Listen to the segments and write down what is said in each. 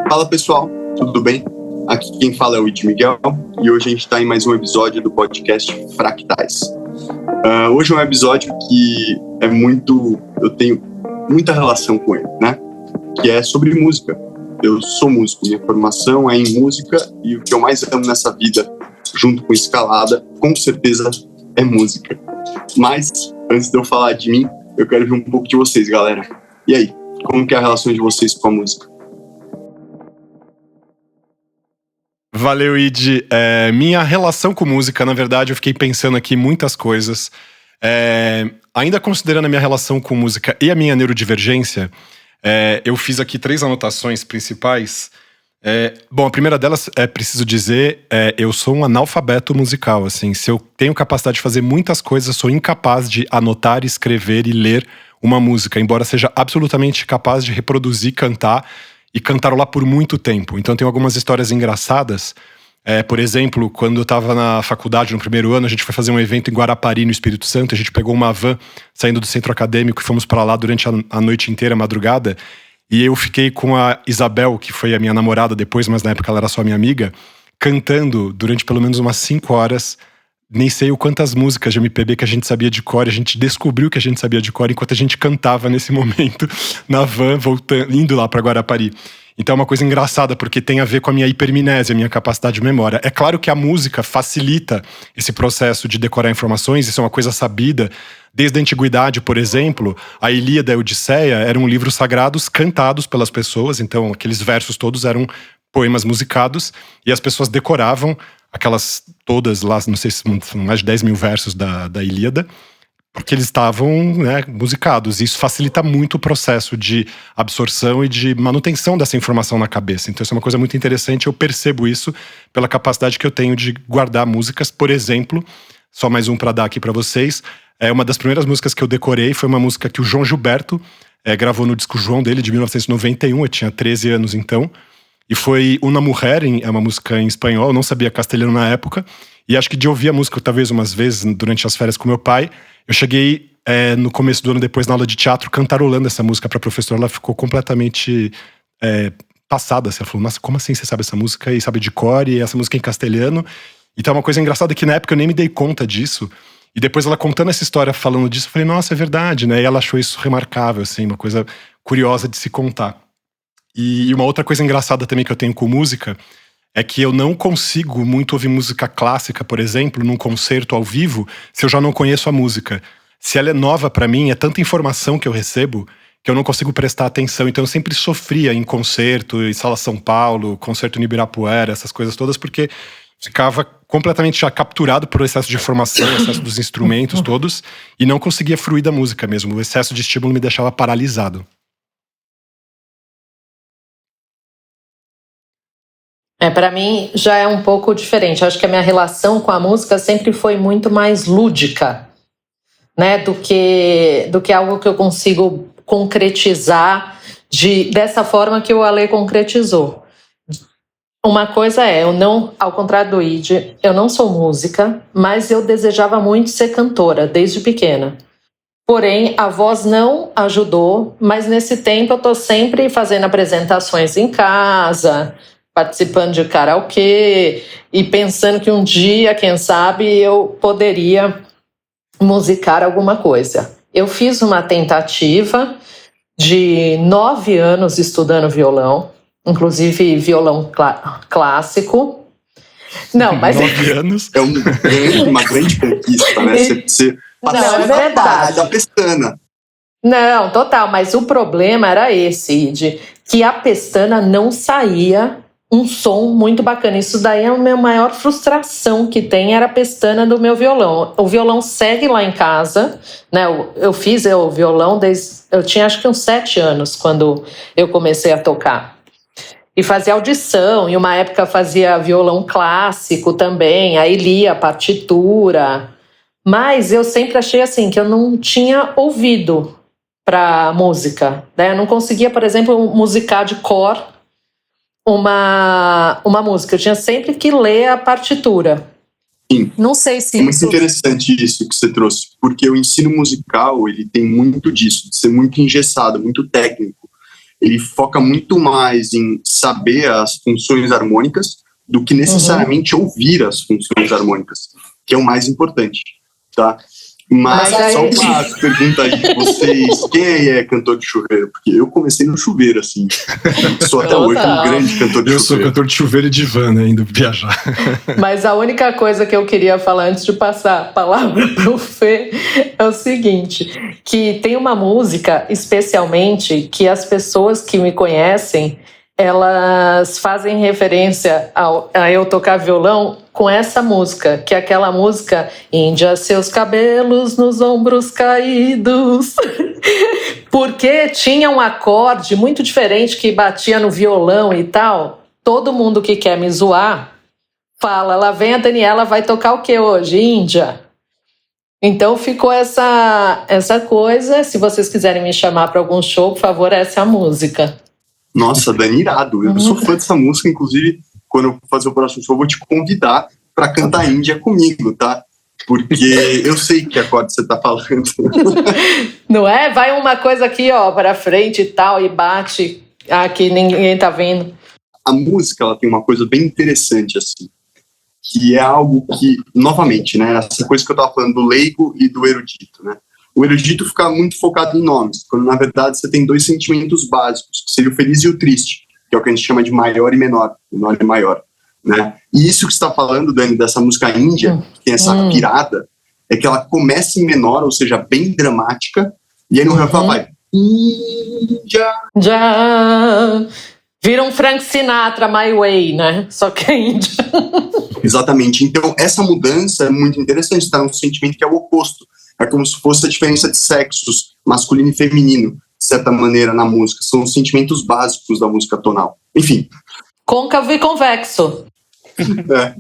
Fala pessoal, tudo bem? Aqui quem fala é o Id Miguel e hoje a gente está em mais um episódio do podcast Fractais. Hoje é um episódio que eu tenho muita relação com ele, né? Que é sobre música. Eu sou músico, minha formação é em música e o que eu mais amo nessa vida, junto com escalada, com certeza é música. Mas, antes de eu falar de mim, eu quero ver um pouco de vocês, galera. E aí, como que é a relação de vocês com a música? Valeu, Id. Minha relação com música, na verdade, eu fiquei pensando aqui muitas coisas. Ainda considerando a minha relação com música e a minha neurodivergência, eu fiz aqui 3 anotações principais. Bom, a primeira delas, preciso dizer, eu sou um analfabeto musical, assim. Se eu tenho capacidade de fazer muitas coisas, sou incapaz de anotar, escrever e ler uma música, embora seja absolutamente capaz de reproduzir, cantar e cantarolar por muito tempo. Então tem algumas histórias engraçadas. Por exemplo, quando eu estava na faculdade, no primeiro ano, a gente foi fazer um evento em Guarapari, no Espírito Santo. A gente pegou uma van saindo do centro acadêmico e fomos para lá durante a noite inteira, a madrugada. E eu fiquei com a Isabel, que foi a minha namorada depois, mas na época ela era só minha amiga, cantando durante pelo menos umas 5 horas. Nem sei o quantas músicas de MPB que a gente sabia de cor. A gente descobriu que a gente sabia de cor enquanto a gente cantava nesse momento na van, indo lá para Guarapari. Então é uma coisa engraçada, porque tem a ver com a minha hipermnésia, a minha capacidade de memória. É claro que a música facilita esse processo de decorar informações, isso é uma coisa sabida. Desde a antiguidade, por exemplo, a Ilíada e a Odisseia eram livros sagrados cantados pelas pessoas, então aqueles versos todos eram poemas musicados, e as pessoas decoravam aquelas todas lá, não sei se são mais de 10 mil versos da Ilíada, porque eles estavam, né, musicados. E isso facilita muito o processo de absorção e de manutenção dessa informação na cabeça. Então isso é uma coisa muito interessante, eu percebo isso pela capacidade que eu tenho de guardar músicas. Por exemplo, só mais um para dar aqui para vocês, uma das primeiras músicas que eu decorei foi uma música que o João Gilberto gravou no disco João dele, de 1991, eu tinha 13 anos então. E foi Una Mujer, é uma música em espanhol, eu não sabia castelhano na época. E acho que de ouvir a música talvez umas vezes durante as férias com meu pai, eu cheguei no começo do ano, depois na aula de teatro, cantarolando essa música pra professora. Ela ficou completamente passada, assim. Ela falou, nossa, como assim você sabe essa música e sabe de cor e essa música em castelhano? Então é uma coisa engraçada que na época eu nem me dei conta disso. E depois ela contando essa história, falando disso, eu falei, nossa, é verdade, né? E ela achou isso remarcável, assim, uma coisa curiosa de se contar. E uma outra coisa engraçada também que eu tenho com música é que eu não consigo muito ouvir música clássica, por exemplo, num concerto ao vivo, se eu já não conheço a música. Se ela é nova pra mim, é tanta informação que eu recebo que eu não consigo prestar atenção. Então eu sempre sofria em concerto, em Sala São Paulo, concerto no Ibirapuera, essas coisas todas, porque ficava completamente já capturado por excesso de informação, excesso dos instrumentos todos, e não conseguia fruir da música mesmo. O excesso de estímulo me deixava paralisado. Para mim já é um pouco diferente. Eu acho que a minha relação com a música sempre foi muito mais lúdica, né, do que algo que eu consigo concretizar dessa forma que o Ale concretizou. Uma coisa eu não, ao contrário do Id, eu não sou música, mas eu desejava muito ser cantora desde pequena. Porém, a voz não ajudou, mas nesse tempo eu estou sempre fazendo apresentações em casa, participando de karaokê e pensando que um dia, quem sabe, eu poderia musicar alguma coisa. Eu fiz uma tentativa de 9 anos estudando violão, inclusive violão clássico. Não, mas 9 anos? É uma grande conquista, né? Você passou não, é verdade. Da pestana. Não, total, mas o problema era esse, Id, que a pestana não saía um som muito bacana. Isso daí é a minha maior frustração que tem, era a pestana do meu violão. O violão segue lá em casa, né? Eu fiz o violão eu tinha acho que uns 7 anos quando eu comecei a tocar. E fazia audição, e uma época fazia violão clássico também, aí lia a partitura. Mas eu sempre achei assim, que eu não tinha ouvido para música, né? Eu não conseguia, por exemplo, musicar de cor uma música. Eu tinha sempre que ler a partitura. Sim. Não sei se é muito interessante isso que você trouxe, porque o ensino musical, ele tem muito disso, de ser muito engessado, muito técnico. ele foca muito mais em saber as funções harmônicas do que necessariamente ouvir as funções harmônicas, que é o mais importante, tá? Mas só uma pergunta aí de vocês, quem é cantor de chuveiro? Porque eu comecei no chuveiro, assim. Sou até hoje um grande cantor de chuveiro. Eu sou cantor de chuveiro e de van, né, indo viajar. Mas a única coisa que eu queria falar antes de passar a palavra pro Fê é o seguinte, que tem uma música, especialmente, que as pessoas que me conhecem, elas fazem referência a eu tocar violão com essa música, que é aquela música Índia, seus cabelos nos ombros caídos. Porque tinha um acorde muito diferente que batia no violão e tal. Todo mundo que quer me zoar fala, lá vem a Daniela, vai tocar o que hoje? Índia. Então ficou essa coisa. Se vocês quiserem me chamar para algum show, por favor, essa é a música. Nossa, Dani, irado. Eu sou fã dessa música, inclusive, quando eu fazer o próximo show, eu vou te convidar para cantar Índia comigo, tá? Porque eu sei que acorde você tá falando. Não é? Vai uma coisa aqui, ó, para frente e tal, e bate. Aqui ninguém tá vendo. A música, ela tem uma coisa bem interessante, assim, que é algo que, novamente, né, essa coisa que eu tava falando do leigo e do erudito, né? O erudito fica muito focado em nomes, quando na verdade você tem dois sentimentos básicos, que seria o feliz e o triste, que é o que a gente chama de maior e menor, menor e maior, né? E isso que você está falando, Dani, dessa música índia, que tem essa pirada, é que ela começa em menor, ou seja, bem dramática, e aí no refrão vai Índia. Já vira um Frank Sinatra, My Way, né? Só que é índia. Exatamente. Então, essa mudança é muito interessante, está num sentimento que é o oposto. É como se fosse a diferença de sexos, masculino e feminino, de certa maneira, na música. São os sentimentos básicos da música tonal. Enfim. Côncavo e convexo. É,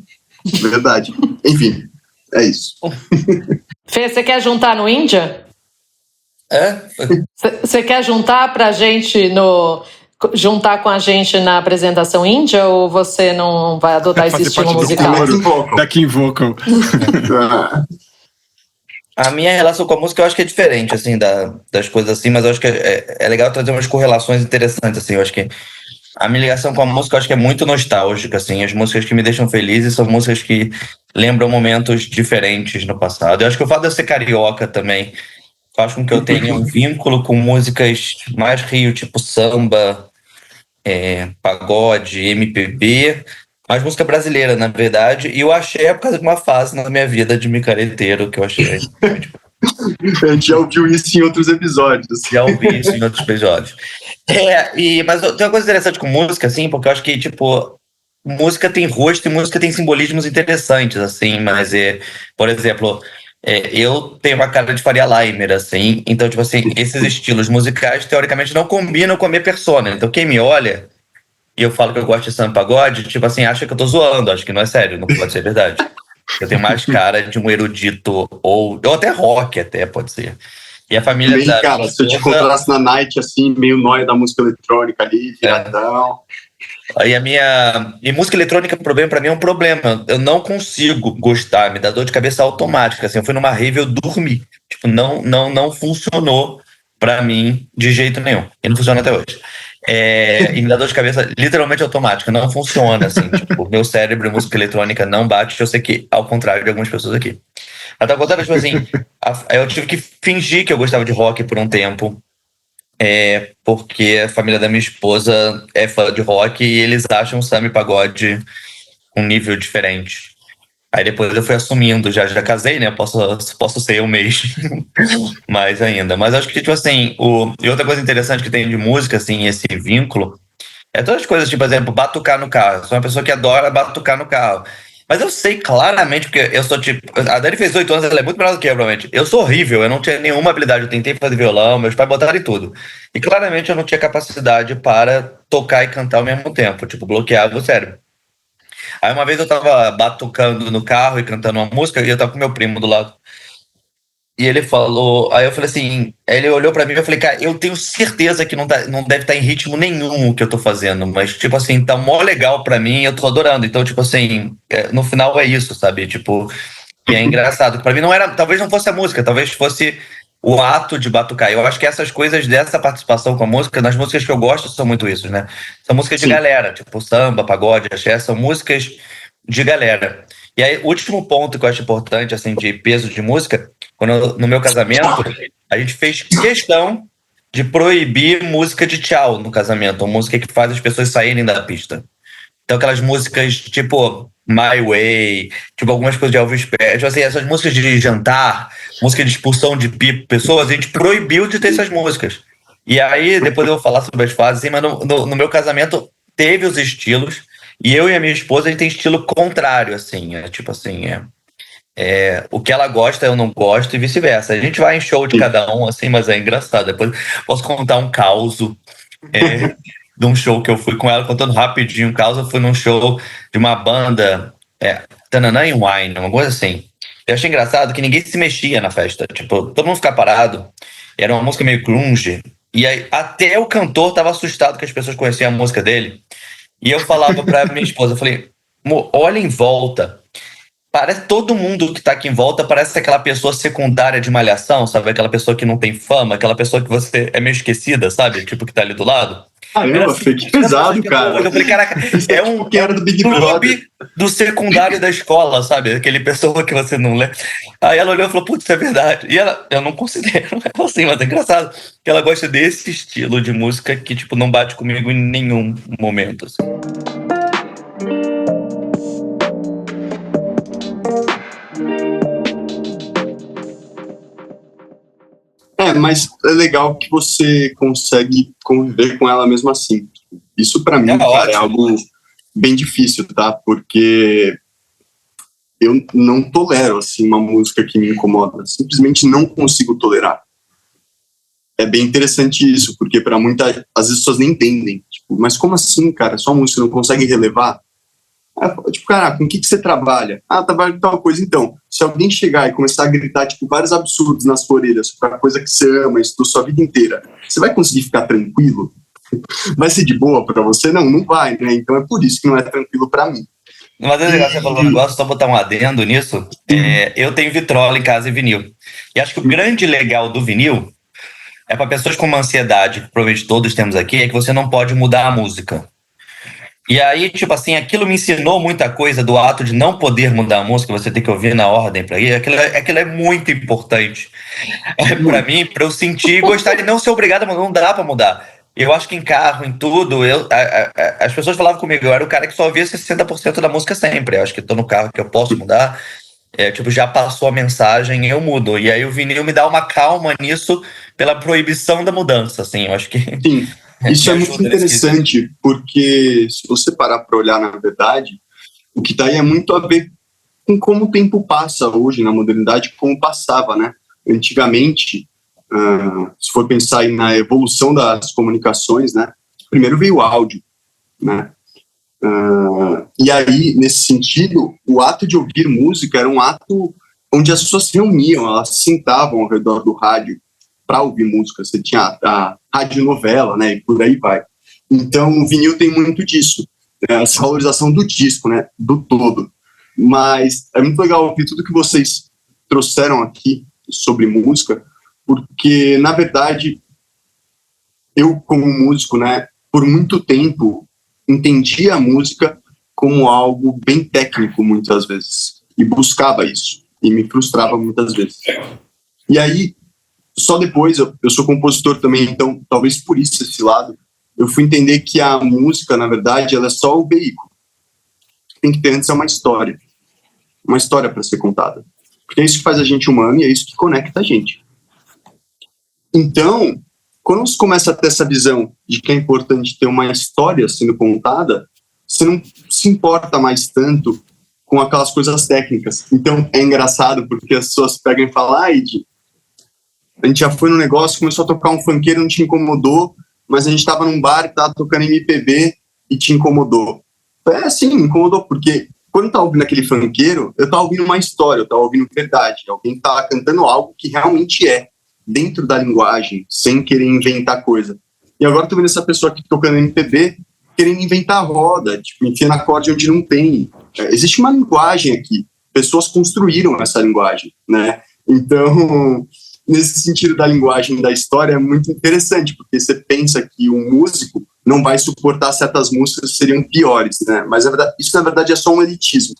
verdade. Enfim, é isso. Fê, você quer juntar no Índia? Você quer juntar pra gente juntar com a gente na apresentação índia, ou você não vai adotar esse estilo musical? Backing vocal. A minha relação com a música eu acho que é diferente, assim, das coisas assim, mas eu acho que é legal trazer umas correlações interessantes, assim. Eu acho que a minha ligação com a música eu acho que é muito nostálgica, assim. As músicas que me deixam felizes são músicas que lembram momentos diferentes no passado. Eu acho que o fato de eu ser carioca também faz com que eu tenha um vínculo com músicas mais Rio, tipo samba, pagode, MPB, mais música brasileira, na verdade, e eu achei por causa de uma fase na minha vida de micareteiro que eu achei. A gente já ouviu isso em outros episódios. Já ouvi isso em outros episódios. Mas tem uma coisa interessante com música, assim, porque eu acho que, tipo, música tem rosto e música tem simbolismos interessantes, assim, mas, por exemplo, eu tenho uma cara de Faria Limer, assim, então, tipo assim, esses estilos musicais, teoricamente, não combinam com a minha persona. Então, quem me olha e eu falo que eu gosto de samba pagode, tipo assim, acha que eu tô zoando, acho que não é sério, não pode ser verdade. Eu tenho mais cara de um erudito, ou até rock, até pode ser. E a família bem, cara, se eu te encontrasse na night, assim, meio nóia da música eletrônica ali, viradão. E música eletrônica, o problema pra mim é um problema. Eu não consigo gostar, me dá dor de cabeça automática. Assim, eu fui numa rave, eu dormi. Tipo, não funcionou pra mim de jeito nenhum. E não funciona até hoje. E me dá dor de cabeça literalmente automática. Não funciona, assim. Tipo, meu cérebro e música eletrônica não bate. Eu sei que, ao contrário de algumas pessoas aqui. Mas ao contrário, tipo assim, eu tive que fingir que eu gostava de rock por um tempo. Porque a família da minha esposa é fã de rock e eles acham samba e pagode um nível diferente. Aí depois eu fui assumindo, já casei, né? Posso ser eu mesmo. Mais ainda. Mas acho que, tipo assim, e outra coisa interessante que tem de música, assim, esse vínculo, é todas as coisas, tipo, por exemplo, batucar no carro. Sou uma pessoa que adora batucar no carro. Mas eu sei claramente, porque eu sou tipo... A Dani fez 8 anos, ela é muito melhor do que eu, provavelmente. Eu sou horrível, eu não tinha nenhuma habilidade. Eu tentei fazer violão, meus pais botaram em tudo. E claramente eu não tinha capacidade para tocar e cantar ao mesmo tempo. Tipo, bloqueava o cérebro. Aí uma vez eu tava batucando no carro e cantando uma música, e eu tava com meu primo do lado. E ele falou... Aí eu falei assim... Ele olhou pra mim e eu falei, cara, eu tenho certeza que não deve estar em ritmo nenhum o que eu tô fazendo. Mas, tipo assim, tá mó legal pra mim, eu tô adorando. Então, tipo assim, no final é isso, sabe? Tipo, e é engraçado. Pra mim não era... Talvez não fosse a música, talvez fosse o ato de batucar. Eu acho que essas coisas dessa participação com a música, nas músicas que eu gosto, são muito isso, né? São músicas de Sim. galera, tipo samba, pagode, axé, são músicas de galera. E aí, o último ponto que eu acho importante, assim, de peso de música, no meu casamento, a gente fez questão de proibir música de tchau no casamento, uma música que faz as pessoas saírem da pista. Então, aquelas músicas tipo My Way, tipo algumas coisas de Elvis Presley, tipo assim, essas músicas de jantar, música de expulsão de pessoas, a gente proibiu de ter essas músicas. E aí, depois eu vou falar sobre as fases, assim, mas no meu casamento teve os estilos, e eu e a minha esposa, a gente tem estilo contrário, assim, tipo assim, o que ela gosta eu não gosto e vice-versa. A gente vai em show de cada um, assim, mas é engraçado. Depois posso contar um causo de um show que eu fui com ela, contando rapidinho um caso. Eu fui num show de uma banda, Tananã e Wine, uma coisa assim. Eu achei engraçado que ninguém se mexia na festa. Tipo, todo mundo ficava parado. Era uma música meio grunge. E aí, até o cantor tava assustado que as pessoas conheciam a música dele. E eu falava pra minha esposa, eu falei, amor, olha em volta. Parece todo mundo que tá aqui em volta parece aquela pessoa secundária de malhação, sabe? Aquela pessoa que não tem fama, aquela pessoa que você é meio esquecida, sabe? Tipo, que tá ali do lado. Era Caramba, Fê, que pesado, cara. Eu falei, caraca, É tipo quem era do Big clube Brother. do secundário da escola, sabe? Aquele pessoa que você não lê. Aí ela olhou e falou, putz, isso é verdade. E ela, eu não considero ela assim, mas é engraçado que ela gosta desse estilo de música que, tipo, não bate comigo em nenhum momento, assim. Mas é legal que você consegue conviver com ela mesmo assim. Isso pra mim, cara, é algo bem difícil, tá? Porque eu não tolero, assim, uma música que me incomoda. Simplesmente não consigo tolerar. É bem interessante isso, porque para muitas, às vezes as pessoas nem entendem. Tipo, mas como assim, cara? Só música não consegue relevar? Tipo, cara, com o que você trabalha? Trabalho com tal coisa. Então, se alguém chegar e começar a gritar, tipo, vários absurdos na sua orelha sobre a coisa que você ama, estudou sua vida inteira, você vai conseguir ficar tranquilo? Vai ser de boa pra você? Não, não vai, né? Então é por isso que não é tranquilo pra mim. Mas é legal você falou um negócio, só botar um adendo nisso. Eu tenho vitrola em casa e vinil. E acho que o grande legal do vinil é para pessoas com uma ansiedade, que provavelmente todos temos aqui, é que você não pode mudar a música. E aí, tipo assim, aquilo me ensinou muita coisa do ato de não poder mudar a música, você tem que ouvir na ordem para ir. Aquilo é muito importante para mim, para eu sentir e gostar de não ser obrigado, mas não dá para mudar. Eu acho que em carro, em tudo, as pessoas falavam comigo, eu era o cara que só ouvia 60% da música sempre. Eu acho que tô no carro que eu posso mudar. Tipo, já passou a mensagem, eu mudo. E aí o vinil me dá uma calma nisso pela proibição da mudança, assim. Eu acho que Sim, isso é muito interessante, porque se você parar para olhar, na verdade, o que tá aí é muito a ver com como o tempo passa hoje na modernidade, como passava, né? Antigamente, se for pensar aí na evolução das comunicações, né? Primeiro veio o áudio, né? E aí, nesse sentido, o ato de ouvir música era um ato onde as pessoas se reuniam, elas se sentavam ao redor do rádio para ouvir música. Você tinha a radionovela, né, e por aí vai. Então, o vinil tem muito disso, essa valorização do disco, né, do todo. Mas é muito legal ouvir tudo que vocês trouxeram aqui sobre música, porque, na verdade, eu, como músico, né, por muito tempo, entendi a música como algo bem técnico, muitas vezes, e buscava isso, e me frustrava muitas vezes. E aí, só depois, eu sou compositor também, então, talvez por isso, esse lado, eu fui entender que a música, na verdade, ela é só o veículo. Tem que ter antes uma história para ser contada. Porque é isso que faz a gente humano e é isso que conecta a gente. Então, quando você começa a ter essa visão de que é importante ter uma história sendo contada, você não se importa mais tanto com aquelas coisas técnicas. Então, é engraçado porque as pessoas pegam e falam, Ed, a gente já foi no negócio, começou a tocar um funkeiro, não te incomodou, mas a gente estava num bar e estava tocando MPB e te incomodou. Sim, incomodou, porque quando eu estava ouvindo aquele funkeiro, eu estava ouvindo uma história, eu estava ouvindo verdade, alguém estava cantando algo que realmente é, dentro da linguagem, sem querer inventar coisa. E agora tô vendo essa pessoa aqui tocando MPB, querendo inventar roda, tipo, enfiando acorde onde não tem. Existe uma linguagem aqui, pessoas construíram essa linguagem, né? Então, nesse sentido da linguagem da história, é muito interessante, porque você pensa que um músico não vai suportar certas músicas que seriam piores, né? Mas isso, na verdade, é só um elitismo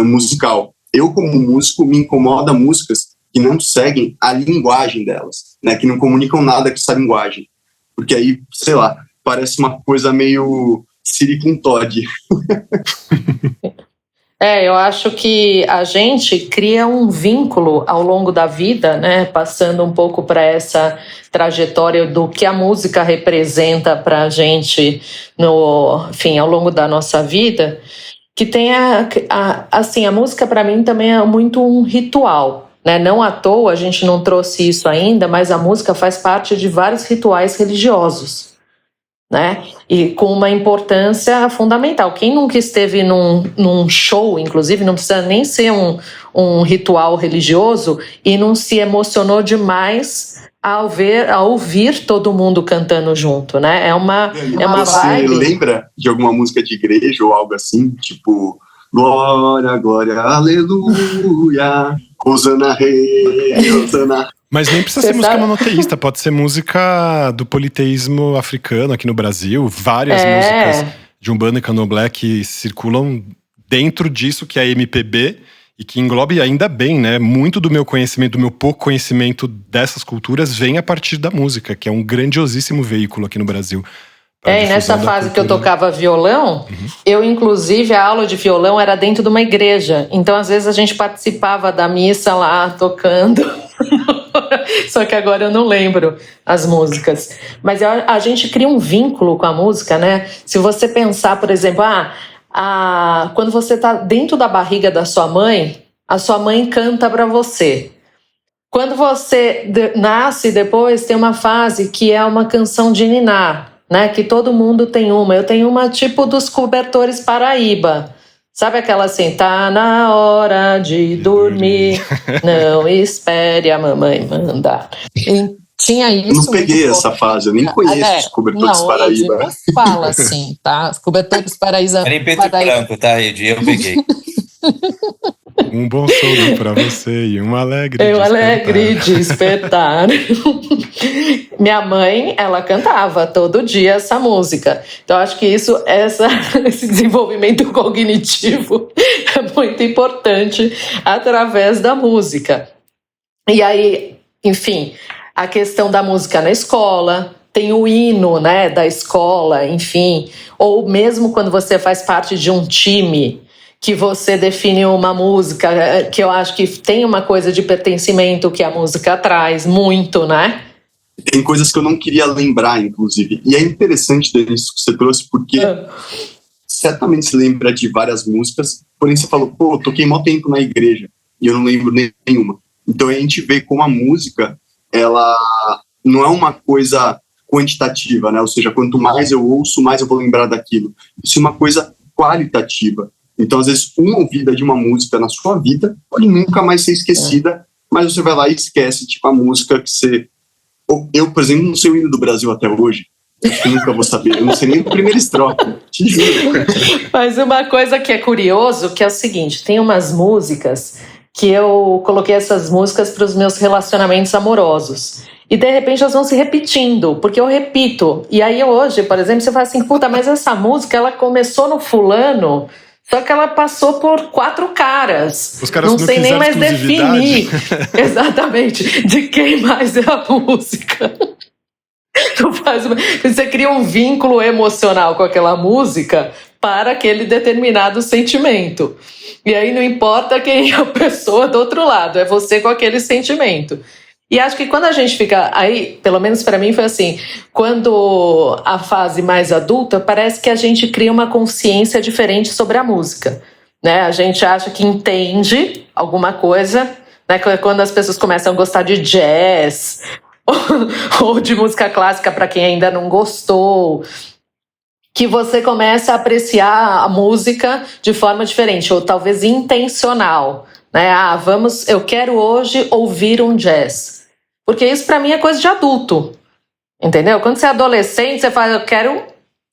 musical. Eu, como músico, me incomoda músicas que não seguem a linguagem delas, né? Que não comunicam nada com essa linguagem. Porque aí, sei lá, parece uma coisa meio Siri com Todd. Eu acho que a gente cria um vínculo ao longo da vida, né? Passando um pouco para essa trajetória do que a música representa para a gente ao longo da nossa vida, que tem assim, a música para mim também é muito um ritual, né? Não à toa a gente não trouxe isso ainda, mas a música faz parte de vários rituais religiosos, né? E com uma importância fundamental. Quem nunca esteve num show, inclusive, não precisa nem ser um ritual religioso, e não se emocionou demais ao ouvir todo mundo cantando junto, né? É uma vibe. Você lembra de alguma música de igreja ou algo assim? Tipo, glória, glória, aleluia, Hosana rei, Hosana. Mas nem precisa ser música monoteísta, pode ser música do politeísmo africano aqui no Brasil. Várias músicas de Umbanda e Candomblé que circulam dentro disso que é MPB e que engloba, e ainda bem, né? Muito do meu conhecimento, do meu pouco conhecimento dessas culturas vem a partir da música, que é um grandiosíssimo veículo aqui no Brasil. E nessa fase que eu tocava violão, eu, inclusive, a aula de violão era dentro de uma igreja. Então, às vezes, a gente participava da missa lá, tocando. Só que agora eu não lembro as músicas. Mas a gente cria um vínculo com a música, né? Se você pensar, por exemplo, quando você está dentro da barriga da sua mãe, a sua mãe canta para você. Quando você nasce depois, tem uma fase que é uma canção de ninar, né? Que todo mundo tem uma. Eu tenho uma tipo dos Cobertores Paraíba. Sabe aquela assim, tá na hora de dormir, não espere a mamãe mandar. E tinha isso. Eu não peguei essa fase, eu nem conheço os Cobertores Paraíba. Não fala assim, tá? Os Cobertores Paraíba. Era em preto e branco, tá, Rede? Eu peguei. Um bom sono pra você e um alegre despertar. Minha mãe, ela cantava todo dia essa música. Então, acho que esse desenvolvimento cognitivo é muito importante através da música. E aí, enfim, a questão da música na escola, tem o hino, né, da escola, enfim. Ou mesmo quando você faz parte de um time, que você define uma música, que eu acho que tem uma coisa de pertencimento que a música traz muito, né? Tem coisas que eu não queria lembrar, inclusive. E é interessante, Denise, que você trouxe, porque certamente se lembra de várias músicas, porém você falou, eu toquei mó tempo na igreja, e eu não lembro nenhuma. Então a gente vê como a música, ela não é uma coisa quantitativa, né? Ou seja, quanto mais eu ouço, mais eu vou lembrar daquilo. Isso é uma coisa qualitativa. Então, às vezes, uma ouvida de uma música na sua vida pode nunca mais ser esquecida, mas você vai lá e esquece, tipo, a música que você... Eu, por exemplo, não sei o hino do Brasil até hoje. Acho que nunca vou saber. Eu não sei nem a primeira estrofe. Te juro. Mas uma coisa que é curioso, que é o seguinte, tem umas músicas que eu coloquei essas músicas para os meus relacionamentos amorosos. E, de repente, elas vão se repetindo, porque eu repito. E aí, hoje, por exemplo, você fala assim, mas essa música, ela começou no fulano... Só que ela passou por 4 caras. Os caras não sei nem mais definir exatamente de quem mais é a música. Você cria um vínculo emocional com aquela música para aquele determinado sentimento. E aí não importa quem é a pessoa do outro lado, é você com aquele sentimento. E acho que quando a gente fica aí, pelo menos para mim foi assim, quando a fase mais adulta, parece que a gente cria uma consciência diferente sobre a música, né? A gente acha que entende alguma coisa, né? Quando as pessoas começam a gostar de jazz ou de música clássica para quem ainda não gostou, que você começa a apreciar a música de forma diferente, ou talvez intencional, né? Eu quero hoje ouvir um jazz. Porque isso para mim é coisa de adulto, entendeu? Quando você é adolescente, você fala, eu quero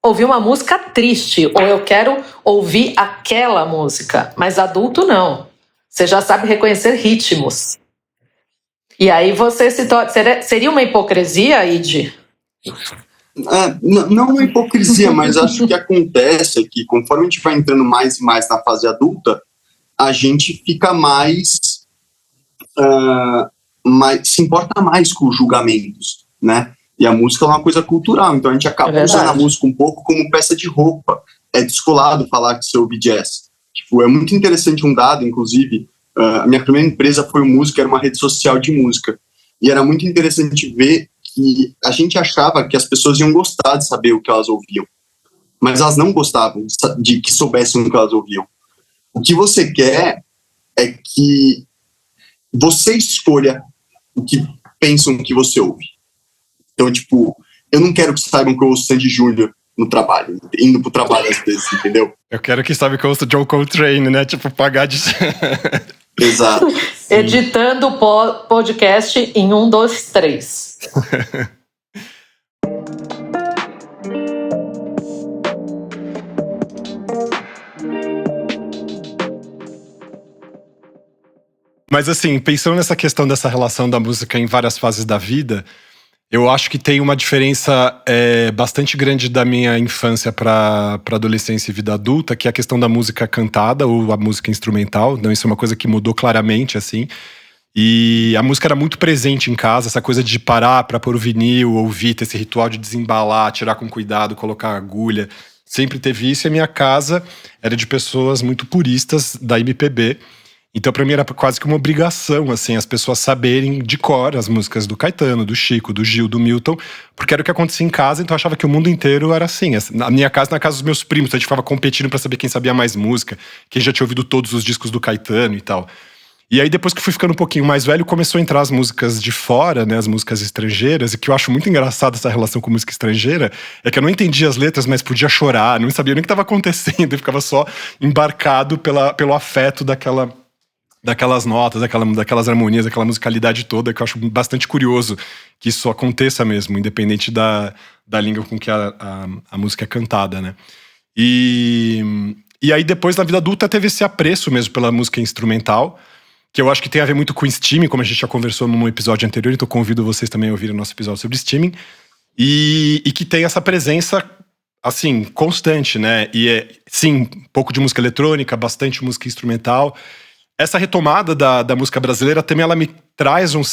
ouvir uma música triste, ou eu quero ouvir aquela música. Mas adulto não. Você já sabe reconhecer ritmos. E aí você se torna... Seria uma hipocrisia, Id? Não uma hipocrisia, mas acho que acontece que conforme a gente vai entrando mais e mais na fase adulta, a gente fica mais se importa mais com os julgamentos, né? E a música é uma coisa cultural, então a gente acaba usando a música um pouco como peça de roupa. É descolado falar que você ouve jazz. Tipo, é muito interessante um dado, inclusive, a minha primeira empresa foi música, era uma rede social de música. E era muito interessante ver que a gente achava que as pessoas iam gostar de saber o que elas ouviam. Mas elas não gostavam de que soubessem o que elas ouviam. O que você quer é que você escolha o que pensam que você ouve. Então, tipo, eu não quero que saibam que eu ouço Sandy Júnior no trabalho, indo pro trabalho às vezes, entendeu? Eu quero que saibam que eu ouço John Coltrane, né? Tipo, pagar de... Exato. Editando o podcast em 1, 2, 3. Mas assim, pensando nessa questão dessa relação da música em várias fases da vida, eu acho que tem uma diferença bastante grande da minha infância para adolescência e vida adulta, que é a questão da música cantada ou a música instrumental. Então, isso é uma coisa que mudou claramente, assim. E a música era muito presente em casa, essa coisa de parar para pôr o vinil, ouvir, ter esse ritual de desembalar, tirar com cuidado, colocar a agulha. Sempre teve isso, e a minha casa era de pessoas muito puristas da MPB. Então, pra mim, era quase que uma obrigação, assim, as pessoas saberem de cor as músicas do Caetano, do Chico, do Gil, do Milton, porque era o que acontecia em casa, então eu achava que o mundo inteiro era assim. Na minha casa, na casa dos meus primos, a gente ficava competindo pra saber quem sabia mais música, quem já tinha ouvido todos os discos do Caetano e tal. E aí, depois que fui ficando um pouquinho mais velho, começou a entrar as músicas de fora, né, as músicas estrangeiras, e que eu acho muito engraçado essa relação com música estrangeira, é que eu não entendia as letras, mas podia chorar, não sabia nem o que estava acontecendo, eu ficava só embarcado pelo afeto daquelas notas, daquelas harmonias, daquela musicalidade toda, que eu acho bastante curioso que isso aconteça mesmo, independente da língua com que a música é cantada, né? E aí depois, na vida adulta, teve esse apreço mesmo pela música instrumental, que eu acho que tem a ver muito com streaming, como a gente já conversou num episódio anterior, então convido vocês também a ouvirem o nosso episódio sobre streaming, e que tem essa presença, assim, constante, né? E sim, um pouco de música eletrônica, bastante música instrumental. Essa retomada da música brasileira também ela me traz uma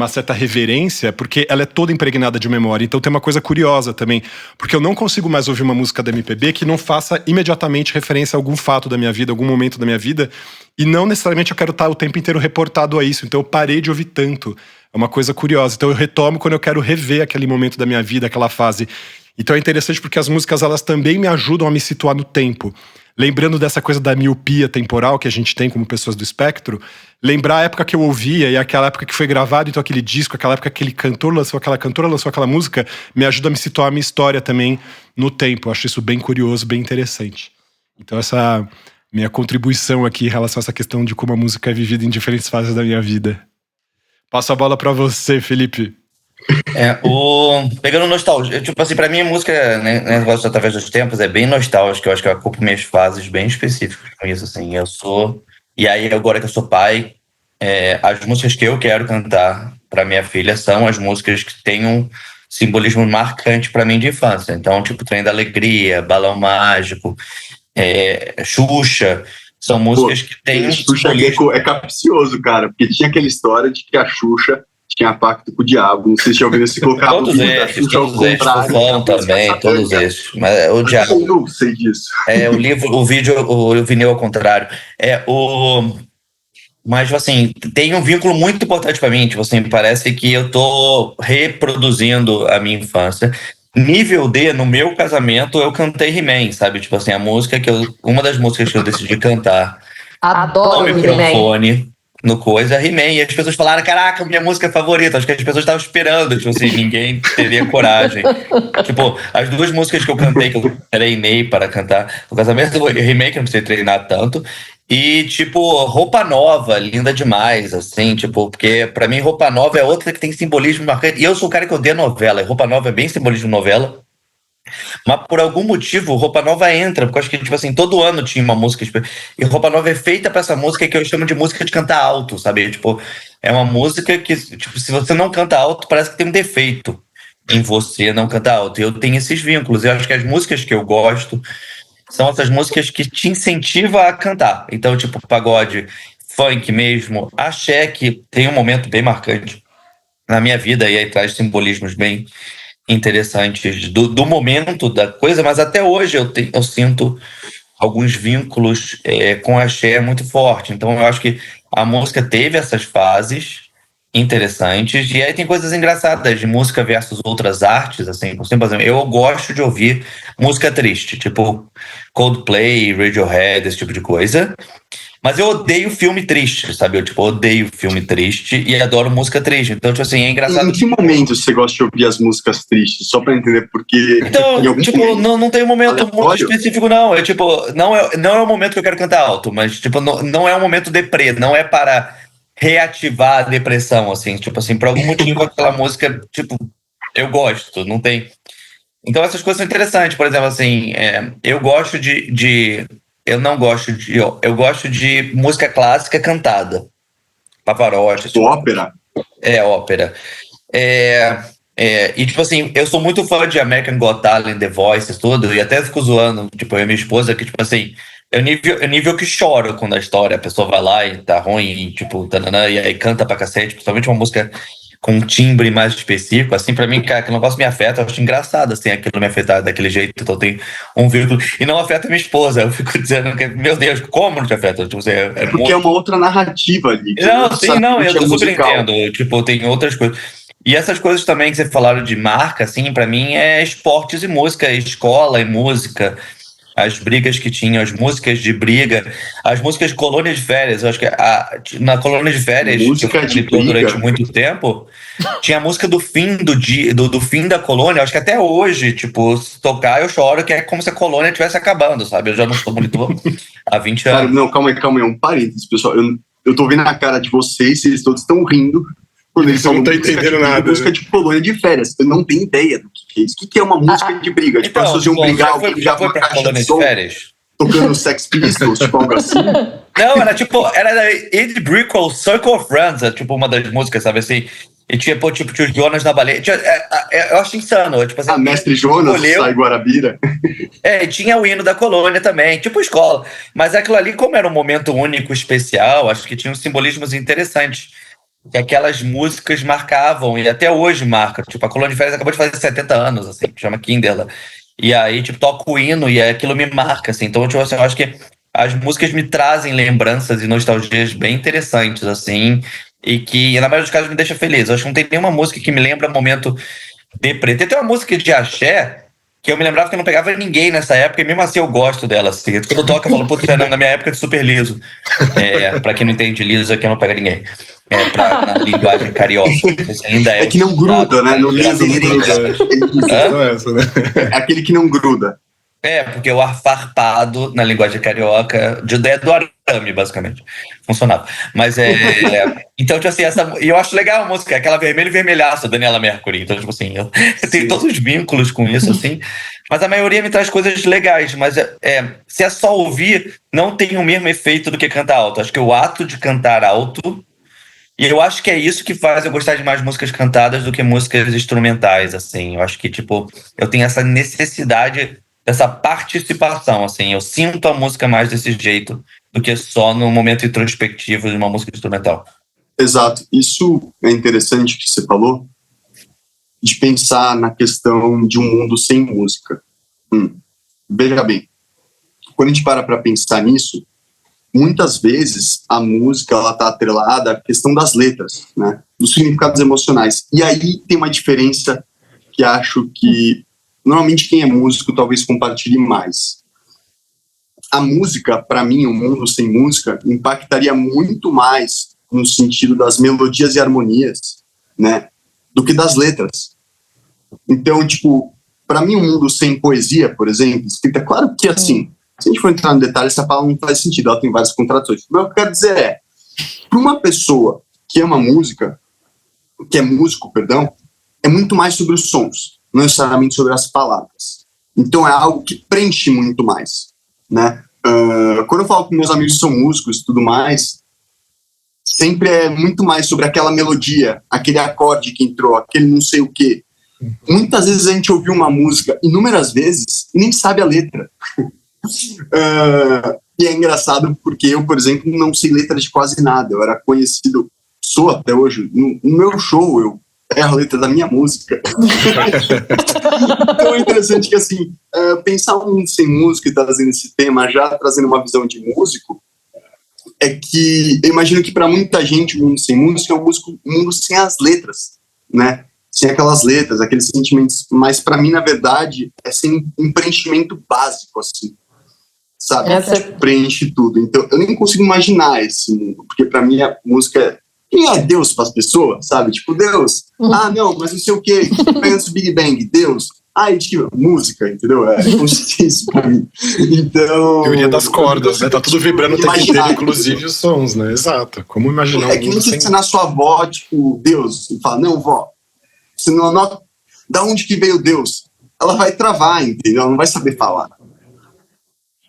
certa reverência, porque ela é toda impregnada de memória. Então tem uma coisa curiosa também, porque eu não consigo mais ouvir uma música da MPB que não faça imediatamente referência a algum fato da minha vida, algum momento da minha vida, e não necessariamente eu quero estar o tempo inteiro reportado a isso. Então eu parei de ouvir tanto. É uma coisa curiosa. Então eu retomo quando eu quero rever aquele momento da minha vida, aquela fase. Então é interessante porque as músicas elas também me ajudam a me situar no tempo. Lembrando dessa coisa da miopia temporal que a gente tem como pessoas do espectro, lembrar a época que eu ouvia e aquela época que foi gravado, então aquele disco, aquela época que aquele cantor lançou aquela cantora, lançou aquela música, me ajuda a me situar a minha história também no tempo. Eu acho isso bem curioso, bem interessante. Então essa minha contribuição aqui em relação a essa questão de como a música é vivida em diferentes fases da minha vida. Passo a bola pra você, Felipe. Pegando nostalgia, tipo assim, pra mim a música, né, negócio através dos tempos é bem nostálgico, eu acho que eu ocupo minhas fases bem específicas com isso, assim, e aí agora que eu sou pai, as músicas que eu quero cantar pra minha filha são as músicas que têm um simbolismo marcante pra mim de infância, então tipo Trem da Alegria, Balão Mágico, Xuxa, são músicas que têm um simbolismo. É capcioso, cara, porque tinha aquela história de que a Xuxa tinha pacto com o diabo. Não sei se já ouviram se colocar todos esses, Fofão também, todos esses. Mas o diabo. Eu não sei disso. O vinil ao contrário. Mas, assim, tem um vínculo muito importante para mim. Tipo assim, parece que eu tô reproduzindo a minha infância. Nível D, no meu casamento, eu cantei He-Man, sabe? Tipo assim, uma das músicas que eu decidi cantar. Adoro o microfone. No coisa, He-Man, e as pessoas falaram, caraca, minha música favorita, acho que as pessoas estavam esperando, tipo assim, ninguém teria coragem. Tipo, as duas músicas que eu cantei, que eu treinei para cantar no casamento, He-Man, que eu não precisei treinar tanto, e tipo, Roupa Nova, linda demais, assim, tipo, porque pra mim Roupa Nova é outra que tem simbolismo marcante, e eu sou o cara que odeia novela, e Roupa Nova é bem simbolismo novela, Mas por algum motivo, Roupa Nova entra, porque eu acho que, tipo assim, todo ano tinha uma música. E Roupa Nova é feita pra essa música que eu chamo de música de cantar alto, sabe? Tipo, é uma música que, tipo, se você não canta alto, parece que tem um defeito em você não cantar alto. E eu tenho esses vínculos. Eu acho que as músicas que eu gosto são essas músicas que te incentivam a cantar. Então, tipo, pagode, funk mesmo, axé, que tem um momento bem marcante na minha vida, e aí traz simbolismos bem interessantes do momento da coisa, mas até hoje eu sinto alguns vínculos com a axé muito forte. Então eu acho que a música teve essas fases interessantes, e aí tem coisas engraçadas de música versus outras artes, assim, por exemplo, eu gosto de ouvir música triste, tipo Coldplay, Radiohead, esse tipo de coisa. Mas eu odeio filme triste, sabe? Eu, tipo, odeio filme triste e adoro música triste. Então, tipo assim, é engraçado. Em que momento você gosta de ouvir as músicas tristes? Só pra entender, porque... Então, tipo, não tem um momento muito aleatório? específico, não. É tipo, não é o momento que eu quero cantar alto, mas, tipo, não é um momento deprê, não é para reativar a depressão, assim. Tipo assim, por algum motivo aquela música, tipo, eu gosto, não tem. Então essas coisas são interessantes, por exemplo, assim, eu gosto eu não gosto de. Eu gosto de música clássica cantada. Pavarotti, esse tipo de coisa. Ópera? Ópera. É, e, tipo assim, eu sou muito fã de American Got Talent, The Voice, tudo, e até fico zoando, tipo, eu e minha esposa, que, tipo assim, é nível que choro quando a história, a pessoa vai lá e tá ruim, e, tipo, tananã, e aí canta pra cacete, principalmente uma música com um timbre mais específico, assim, pra mim, cara, aquele negócio me afeta, eu acho engraçado, assim, aquilo me afetar daquele jeito, então tem um vínculo, e não afeta minha esposa, eu fico dizendo que, meu Deus, como não te afeta? Tipo, assim, É porque é uma outra narrativa ali, que não não, sim, não, necessariamente é eu super musical. entendo. Tipo, tem outras coisas. E essas coisas também que você falaram de marca, assim, pra mim é esportes e música, escola e música, as brigas que tinham, as músicas de briga, as músicas de colônia de férias. Eu acho que na colônia de férias, que eu Música de monitor durante briga? muito tempo, tinha a música do fim do dia, do fim da colônia. Eu acho que até hoje, tipo, se tocar, eu choro, que é como se a colônia estivesse acabando, sabe? Eu já não sou monitor há 20 Cara, anos. não, calma aí, um parênteses, pessoal. Eu tô vendo a cara de vocês, eles todos estão rindo E quando eles você não falam tá música de entendendo briga, nada, música né? de colônia de férias. Eu não tenho ideia do que é isso. O que é uma música de briga? Tipo, as Então, pessoas iam Afonso, brigar, alguém já ligava foi uma pra caixa de colônia de som férias? tocando Sex Pistols, tipo algo assim. Não, era tipo, era Ed Brickell, Circle of Friends, é tipo uma das músicas, sabe assim? E tinha, pô, tipo, tinha os Jonas na baleia. Eu acho insano, tipo assim, Ah, alguém Mestre Jonas, Sai escolheu. Guarabira. Tinha o hino da colônia também, tipo escola. Mas aquilo ali, como era um momento único, especial, acho que tinha uns simbolismos interessantes. Que aquelas músicas marcavam, e até hoje marca. Tipo, a Colônia de Férias acabou de fazer 70 anos, assim, chama Kinderla. E aí, tipo, toco o hino e aquilo me marca, assim. Então, tipo assim, eu acho que as músicas me trazem lembranças e nostalgias bem interessantes, assim, e que, na maioria dos casos, me deixa feliz. Eu acho que não tem nenhuma música que me lembra momento deprê. Tem uma música de axé que eu me lembrava que eu não pegava ninguém nessa época, e mesmo assim eu gosto dela, assim. Quando toca, eu falo, putz, na minha época de super liso. Pra quem não entende liso, aqui eu não pega ninguém. Na linguagem carioca. Não sei se ainda é É que não usado gruda, né? como No liso não brasileiro. gruda. É A isso. questão é essa, né? É aquele que não gruda. Porque o ar farpado na linguagem carioca, de ideia do arame, basicamente. Funcionava. Mas Então, tipo assim, e eu acho legal a música, aquela vermelho e vermelhaço, Daniela Mercury. Então, tipo assim, eu tenho Sim. todos os vínculos com isso, assim. Mas a maioria me traz coisas legais. Mas se é só ouvir, não tem o mesmo efeito do que cantar alto. Acho que o ato de cantar alto. E eu acho que é isso que faz eu gostar de mais músicas cantadas do que músicas instrumentais, assim. Eu acho que, tipo, eu tenho essa necessidade dessa participação, assim. Eu sinto a música mais desse jeito do que só no momento introspectivo de uma música instrumental. Exato. Isso é interessante que você falou, de pensar na questão de um mundo sem música. Veja bem, quando a gente para pensar nisso, muitas vezes a música ela está atrelada à questão das letras, né, dos significados emocionais. E aí tem uma diferença que acho que normalmente quem é músico talvez compartilhe mais. A música, para mim, o mundo sem música impactaria muito mais no sentido das melodias e harmonias, né, do que das letras. Então, tipo, para mim, um mundo sem poesia, por exemplo, escrita, claro que assim, se a gente for entrar no detalhe, essa palavra não faz sentido, ela tem várias contradições. Mas o que eu quero dizer é, para uma pessoa que ama música, que é músico, perdão, é muito mais sobre os sons, não necessariamente sobre as palavras. Então é algo que preenche muito mais, né? Quando eu falo com meus amigos que são músicos e tudo mais, sempre é muito mais sobre aquela melodia, aquele acorde que entrou, aquele não sei o quê. Muitas vezes a gente ouviu uma música inúmeras vezes e nem sabe a letra. E é engraçado porque eu, por exemplo, não sei letra de quase nada. Eu era conhecido, sou até hoje, no meu show eu erro a letra da minha música. Então é interessante que, assim, pensar um mundo sem música e trazendo esse tema, já trazendo uma visão de músico, é que eu imagino que para muita gente o mundo sem música é um mundo sem as letras, né? Sem aquelas letras, aqueles sentimentos, mas para mim, na verdade, é sem um preenchimento básico, assim, sabe? Preenche tudo. Então, eu nem consigo imaginar esse mundo, porque para mim a música é... Quem é Deus para as pessoas, sabe? Tipo, Deus. Ah, não, mas não sei o quê. Pensa o Big Bang. Deus. Ah, e tipo, música, entendeu? É como se diz isso pra mim. Então... Teoria das cordas, né? Tá tudo vibrando o tempo inteiro, inclusive os sons, né? Exato. Como imaginar É que nem você na sua avó, tipo, Deus. E fala, não, vó, você não anota... Da onde que veio Deus? Ela vai travar, entendeu? Ela não vai saber falar.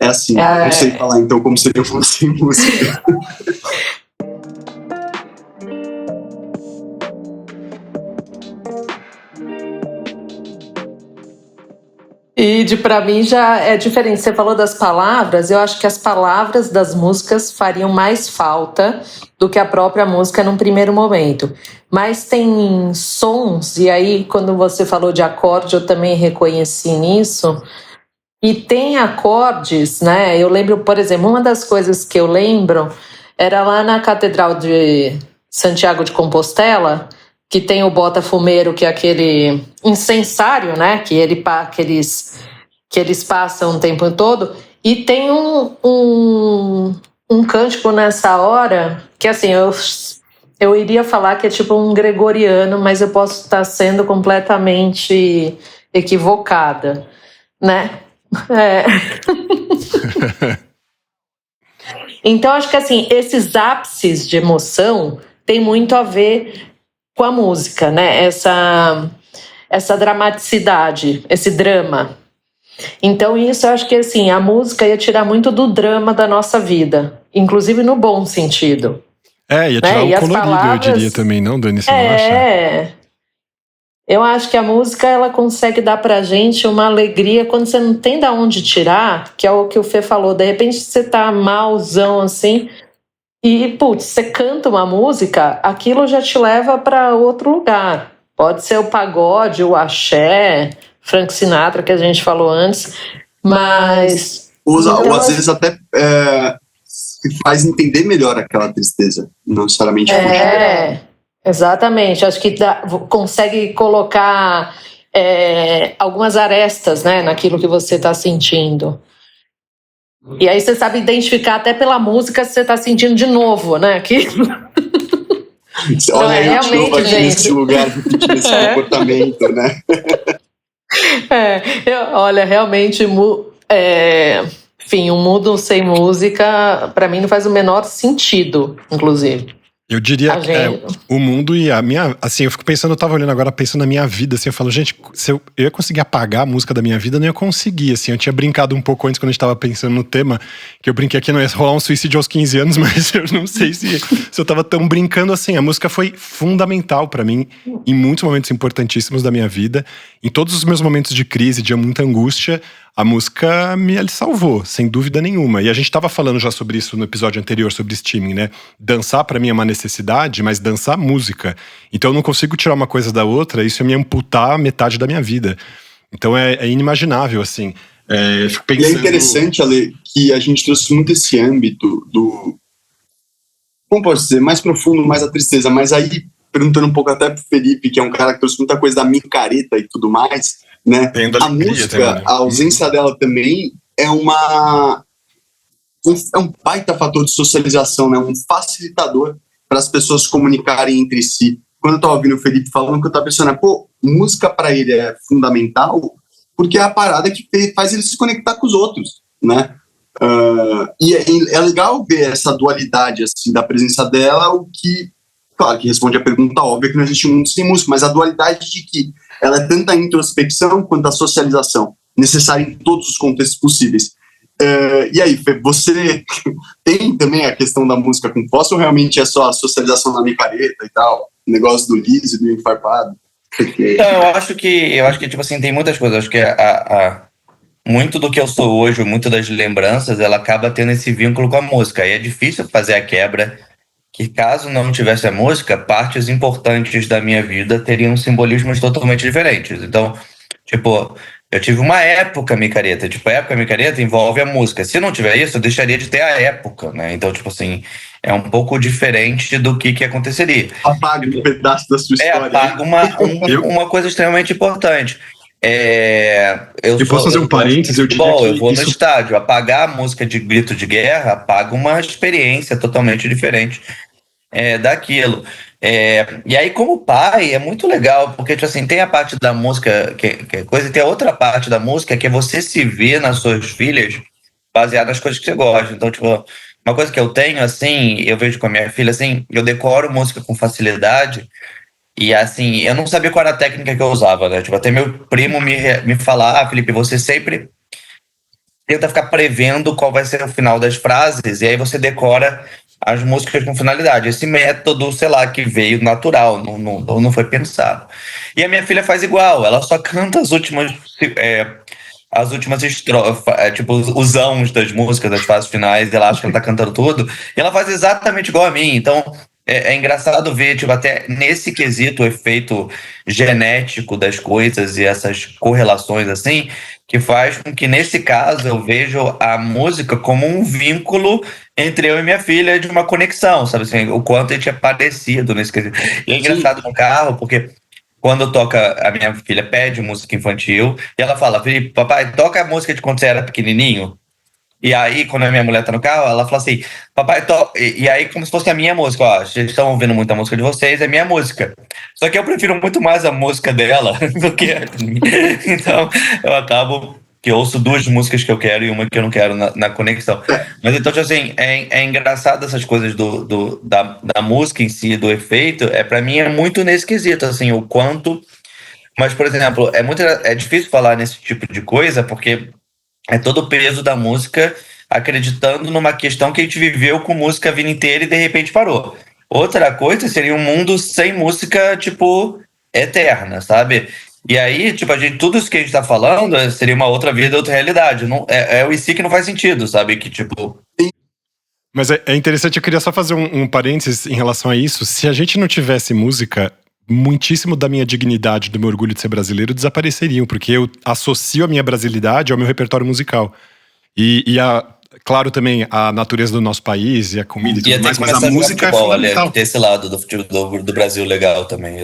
É assim, não sei falar, então, como seria fosse música. E para mim já é diferente. Você falou das palavras, eu acho que as palavras das músicas fariam mais falta do que a própria música num primeiro momento. Mas tem sons, e aí quando você falou de acorde, eu também reconheci nisso. E tem acordes, né? Eu lembro, por exemplo, uma das coisas que eu lembro era lá na Catedral de Santiago de Compostela, que tem o Botafumeiro, que é aquele incensário, né? Que eles passam o tempo todo. E tem um cântico nessa hora, que assim, eu iria falar que é tipo um gregoriano, mas eu posso estar sendo completamente equivocada, né? Então, acho que assim, esses ápices de emoção tem muito a ver com a música, né? Essa dramaticidade, esse drama. Então, isso eu acho que assim, a música ia tirar muito do drama da nossa vida, inclusive no bom sentido. Ia tirar o colorido, palavras, eu diria também, não, Dani? Você não acha? Eu acho que a música, ela consegue dar pra gente uma alegria quando você não tem de onde tirar, que é o que o Fê falou. De repente você tá malzão assim, e, putz, você canta uma música, aquilo já te leva para outro lugar. Pode ser o pagode, o axé, Frank Sinatra, que a gente falou antes, mas... Ou às vezes até faz entender melhor aquela tristeza, não necessariamente fugir. Exatamente. Acho que consegue colocar algumas arestas, né, naquilo que você está sentindo. E aí você sabe identificar até pela música se você está sentindo de novo, né? Olha aí, realmente, gente. Nesse lugar repetindo esse comportamento, né? Olha, realmente, enfim, um mundo sem música, para mim, não faz o menor sentido, inclusive. Eu diria que o mundo e a minha... Assim, eu fico pensando, eu tava olhando agora, pensando na minha vida, assim, eu falo, gente, se eu ia conseguir apagar a música da minha vida, eu não ia conseguir, assim. Eu tinha brincado um pouco antes, quando a gente tava pensando no tema, que eu brinquei que não ia rolar um suicídio aos 15 anos, mas eu não sei se eu tava tão brincando assim. A música foi fundamental pra mim, em muitos momentos importantíssimos da minha vida. Em todos os meus momentos de crise, de muita angústia, a música me salvou, sem dúvida nenhuma. E a gente tava falando já sobre isso no episódio anterior, sobre streaming, né? Dançar pra mim é uma necessidade, mas dançar música. Então eu não consigo tirar uma coisa da outra, isso é me amputar metade da minha vida. Então é inimaginável, assim. Fico pensando... E é interessante, Ale, que a gente trouxe muito esse âmbito do... Como posso dizer? Mais profundo, mais a tristeza. Mas aí, perguntando um pouco até pro Felipe, que é um cara que trouxe muita coisa da micareta e tudo mais... Né? A música, a ausência dela também é um baita fator de socialização, né? Um facilitador para as pessoas se comunicarem entre si. Quando eu estava ouvindo o Felipe falando, que eu estava pensando, música para ele é fundamental porque é a parada que faz ele se conectar com os outros, né? E é legal ver essa dualidade assim, da presença dela, o que, claro, que responde a pergunta óbvia que não existe um mundo sem música, mas a dualidade de que ela é tanto a introspecção quanto a socialização, necessária em todos os contextos possíveis. E aí, Fê, você tem também a questão da música com fóssil, ou realmente é só a socialização na micareta e tal? O negócio do liso e do enfarpado? Então, eu acho que tipo assim, tem muitas coisas. Eu acho que muito do que eu sou hoje, muito das lembranças, ela acaba tendo esse vínculo com a música. E é difícil fazer a quebra que, caso não tivesse a música, partes importantes da minha vida teriam simbolismos totalmente diferentes. Então, tipo, eu tive uma época micareta. Tipo, a época micareta envolve a música. Se não tiver isso, eu deixaria de ter a época, né? Então, tipo assim, é um pouco diferente do que aconteceria. Apaga um pedaço da sua história. Apaga uma coisa extremamente importante. Eu posso fazer um parênteses, eu diria que eu vou no isso... estádio. Apagar a música de grito de guerra apaga uma experiência totalmente diferente daquilo. E aí, como pai, é muito legal, porque tipo assim, tem a parte da música que é coisa, e tem a outra parte da música que é você se ver nas suas filhas baseado nas coisas que você gosta. Então, tipo, uma coisa que eu tenho, assim, eu vejo com a minha filha, assim, eu decoro música com facilidade. E assim, eu não sabia qual era a técnica que eu usava, né? Tipo, até meu primo me falar, Felipe, você sempre tenta ficar prevendo qual vai ser o final das frases, e aí você decora as músicas com finalidade. Esse método, sei lá, que veio natural, não foi pensado. E a minha filha faz igual, ela só canta as últimas estrofes, tipo, os ãos das músicas, das fases finais, ela acha que ela tá cantando tudo, e ela faz exatamente igual a mim. Então, é engraçado ver, tipo, até nesse quesito, o efeito genético das coisas e essas correlações, assim, que faz com que, nesse caso, eu vejo a música como um vínculo entre eu e minha filha, de uma conexão, sabe assim, o quanto a gente é parecido nesse quesito. E é engraçado no carro, porque quando toca, a minha filha pede música infantil e ela fala, Felipe, papai, toca a música de quando você era pequenininho. E aí, quando a minha mulher tá no carro, ela fala assim, papai, e aí como se fosse a minha música, ó, vocês estão ouvindo muita música de vocês, é minha música. Só que eu prefiro muito mais a música dela do que a minha. Então, eu acabo que eu ouço duas músicas que eu quero e uma que eu não quero na conexão. Mas então, tipo assim, é engraçado essas coisas da música em si, do efeito, pra mim é muito nesse quesito, assim, o quanto... Mas, por exemplo, é difícil falar nesse tipo de coisa, porque é todo o peso da música acreditando numa questão que a gente viveu com música a vida inteira e de repente parou. Outra coisa seria um mundo sem música, tipo, eterna, sabe? E aí, tipo, tudo isso que a gente tá falando seria uma outra vida, outra realidade. Não, o IC que não faz sentido, sabe? Que, tipo... Mas é interessante, eu queria só fazer um parênteses em relação a isso. Se a gente não tivesse música, muitíssimo da minha dignidade, do meu orgulho de ser brasileiro desapareceriam, porque eu associo a minha brasilidade ao meu repertório musical. Claro, também a natureza do nosso país e a comida e tudo mais, mas a música é fundamental. Ter esse lado do Brasil legal também,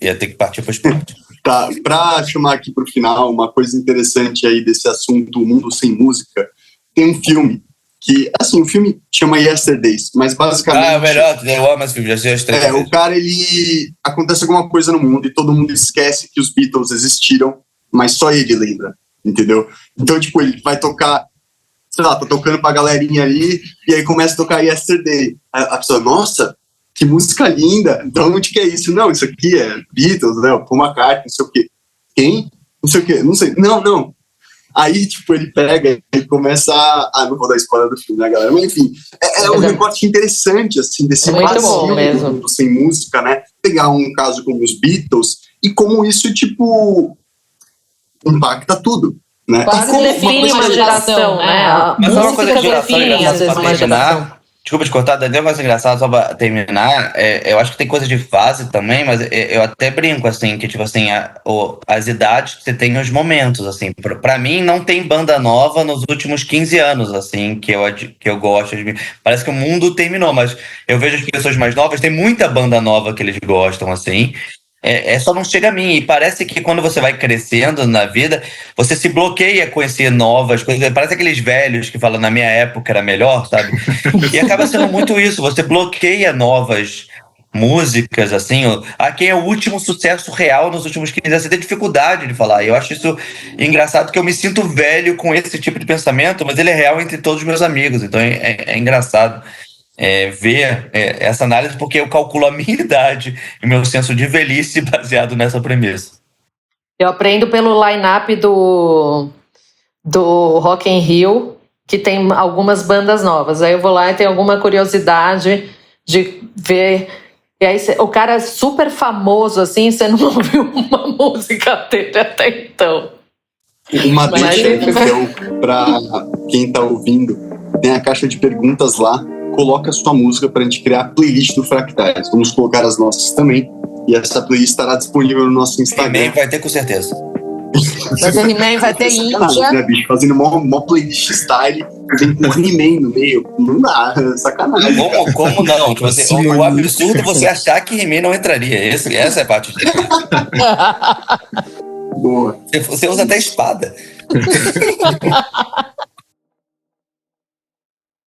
ia ter que partir para o esporte. Tá, para chamar aqui para o final, uma coisa interessante aí desse assunto, o mundo sem música, tem um filme que, assim, o filme chama Yesterdays, mas basicamente... Ah, melhor, eu amo esse filme, já sei as três vezes. O cara, acontece alguma coisa no mundo e todo mundo esquece que os Beatles existiram, mas só ele lembra, entendeu? Então, tipo, ele vai tocar, sei lá, tá tocando pra galerinha ali, e aí começa a tocar Yesterday. A pessoa, nossa, que música linda, então onde que é isso? Não, isso aqui é Beatles, né, Paul McCartney, não sei o quê. Quem? Não sei o quê, não sei, não. Aí, tipo, ele pega e começa não vou dar spoiler do filme, né, galera? Mas, enfim, é um recorte interessante, assim, desse vazio do sem música, né? Pegar um caso como os Beatles e como isso, tipo, impacta tudo, né? Quase define uma geração, né? Mas música uma coisa de geração, define, às vezes, uma geração. Desculpa te cortar, Daniel, mas engraçado, só pra terminar, eu acho que tem coisa de fase também, mas eu até brinco, assim, que, tipo assim, as idades, você tem os momentos, assim, pra mim não tem banda nova nos últimos 15 anos, assim, que eu gosto, parece que o mundo terminou, mas eu vejo as pessoas mais novas, tem muita banda nova que eles gostam, assim, só não chega a mim. E parece que quando você vai crescendo na vida, você se bloqueia a conhecer novas coisas. Parece aqueles velhos que falam, na minha época era melhor, sabe? E acaba sendo muito isso. Você bloqueia novas músicas, assim. Quem é o último sucesso real nos últimos 15 anos? Você tem dificuldade de falar. E eu acho isso engraçado, que eu me sinto velho com esse tipo de pensamento, mas ele é real entre todos os meus amigos. Então é engraçado ver essa análise, porque eu calculo a minha idade e meu senso de velhice baseado nessa premissa. Eu aprendo pelo line-up do Rock in Rio, que tem algumas bandas novas. Aí eu vou lá e tenho alguma curiosidade de ver. E aí o cara é super famoso, assim, você não ouviu uma música dele até então. Uma deixa, então, para quem tá ouvindo, tem a caixa de perguntas lá, coloca a sua música pra gente criar a playlist do Fractais. Vamos colocar as nossas também, e essa playlist estará disponível no nosso Instagram. He-Man vai ter com certeza. Vai ter He-Man, vai ter Índia. Né, bicho? Fazendo uma playlist style, vem com He-Man no meio. Não dá, sacanagem. Como não? Tipo assim, o absurdo é você achar que He-Man não entraria. Essa é a parte dele. Boa. Você usa até espada.